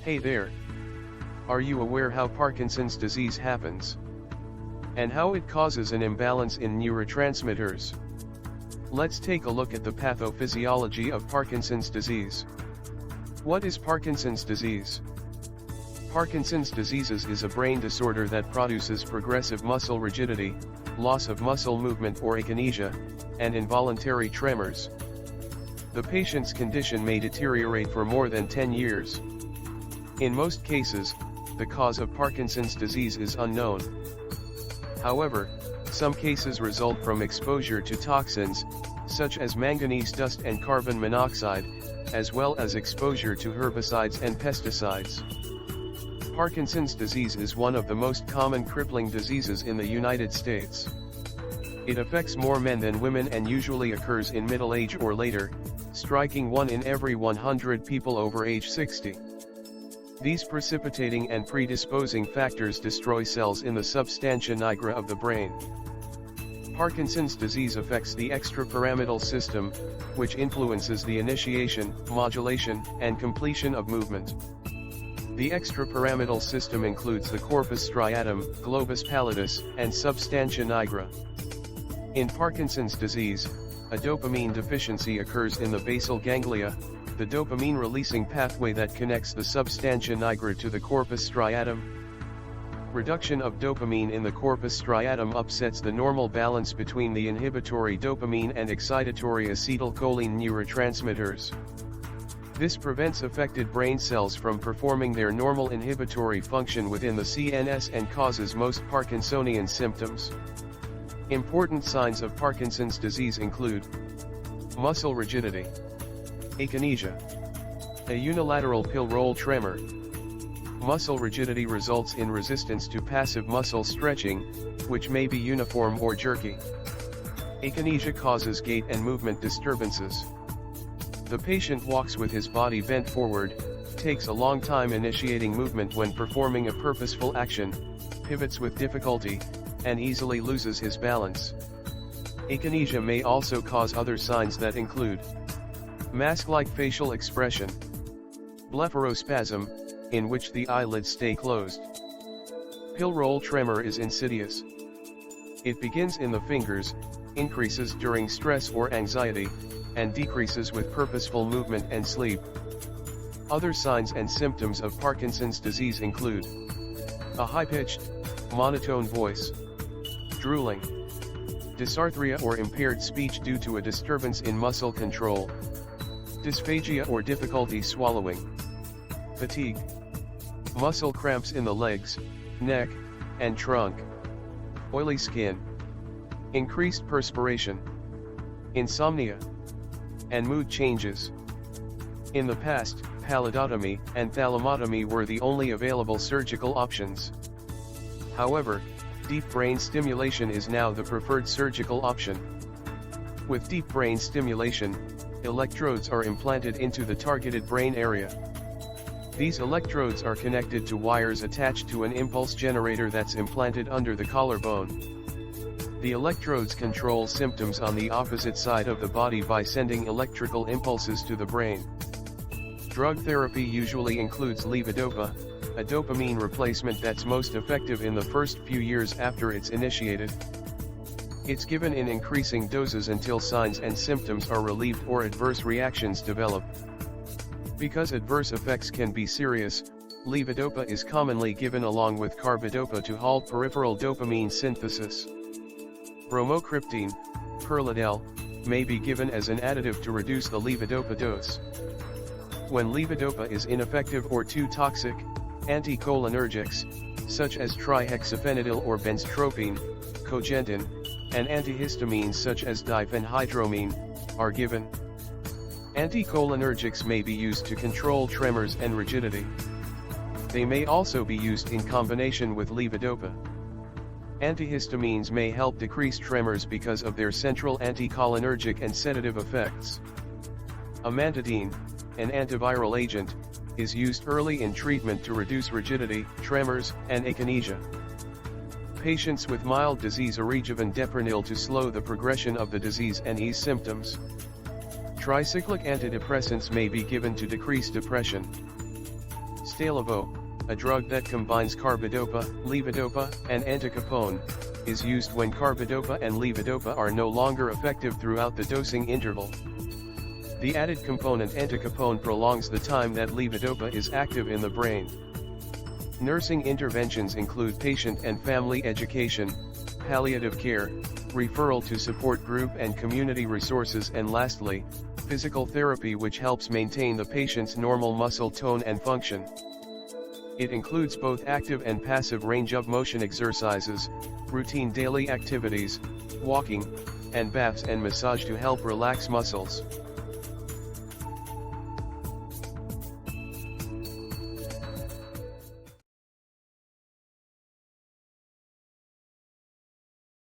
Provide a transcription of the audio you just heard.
Hey there! Are you aware how Parkinson's disease happens? And how it causes an imbalance in neurotransmitters? Let's take a look at the pathophysiology of Parkinson's disease. What is Parkinson's disease? Parkinson's disease is a brain disorder that produces progressive muscle rigidity, loss of muscle movement or akinesia, and involuntary tremors. The patient's condition may deteriorate for more than 10 years. In most cases, the cause of Parkinson's disease is unknown. However, some cases result from exposure to toxins, such as manganese dust and carbon monoxide, as well as exposure to herbicides and pesticides. Parkinson's disease is one of the most common crippling diseases in the United States. It affects more men than women and usually occurs in middle age or later, striking 1 in every 100 people over age 60. These precipitating and predisposing factors destroy cells in the substantia nigra of the brain. Parkinson's disease affects the extrapyramidal system, which influences the initiation, modulation, and completion of movement. The extrapyramidal system includes the corpus striatum, globus pallidus, and substantia nigra. In Parkinson's disease, a dopamine deficiency occurs in the basal ganglia, the dopamine-releasing pathway that connects the substantia nigra to the corpus striatum. Reduction of dopamine in the corpus striatum upsets the normal balance between the inhibitory dopamine and excitatory acetylcholine neurotransmitters. This prevents affected brain cells from performing their normal inhibitory function within the CNS and causes most Parkinsonian symptoms. Important signs of Parkinson's disease include muscle rigidity, akinesia, a unilateral pill roll tremor. Muscle rigidity results in resistance to passive muscle stretching, which may be uniform or jerky. Akinesia causes gait and movement disturbances. The patient walks with his body bent forward, takes a long time initiating movement when performing a purposeful action, pivots with difficulty, and easily loses his balance. Akinesia may also cause other signs that include mask-like facial expression, blepharospasm, in which the eyelids stay closed. Pill roll tremor is insidious. It begins in the fingers, increases during stress or anxiety, and decreases with purposeful movement and sleep. Other signs and symptoms of Parkinson's disease include a high-pitched, monotone voice, drooling, dysarthria or impaired speech due to a disturbance in muscle control, dysphagia or difficulty swallowing, fatigue, muscle cramps in the legs, neck, and trunk, oily skin, increased perspiration, insomnia, and mood changes. In the past, pallidotomy and thalamotomy were the only available surgical options. However, deep brain stimulation is now the preferred surgical option. With deep brain stimulation, electrodes are implanted into the targeted brain area. These electrodes are connected to wires attached to an impulse generator that's implanted under the collarbone. The electrodes control symptoms on the opposite side of the body by sending electrical impulses to the brain. Drug therapy usually includes levodopa, a dopamine replacement that's most effective in the first few years after it's initiated. It's given in increasing doses until signs and symptoms are relieved or adverse reactions develop. Because adverse effects can be serious, levodopa is commonly given along with carbidopa to halt peripheral dopamine synthesis. Bromocriptine, Perladel, may be given as an additive to reduce the levodopa dose. When levodopa is ineffective or too toxic, anticholinergics, such as trihexyphenidyl or benztropine, cogentin, and antihistamines such as diphenhydramine, are given. Anticholinergics may be used to control tremors and rigidity. They may also be used in combination with levodopa. Antihistamines may help decrease tremors because of their central anticholinergic and sedative effects. Amantadine, an antiviral agent, is used early in treatment to reduce rigidity, tremors, and akinesia. Patients with mild disease are given deprenyl to slow the progression of the disease and ease symptoms. Tricyclic antidepressants may be given to decrease depression. Stalevo, a drug that combines carbidopa, levodopa, and entacapone, is used when carbidopa and levodopa are no longer effective throughout the dosing interval. The added component entacapone prolongs the time that levodopa is active in the brain. Nursing interventions include patient and family education, palliative care, referral to support group and community resources, and lastly, physical therapy, which helps maintain the patient's normal muscle tone and function. It includes both active and passive range of motion exercises, routine daily activities, walking, and baths and massage to help relax muscles.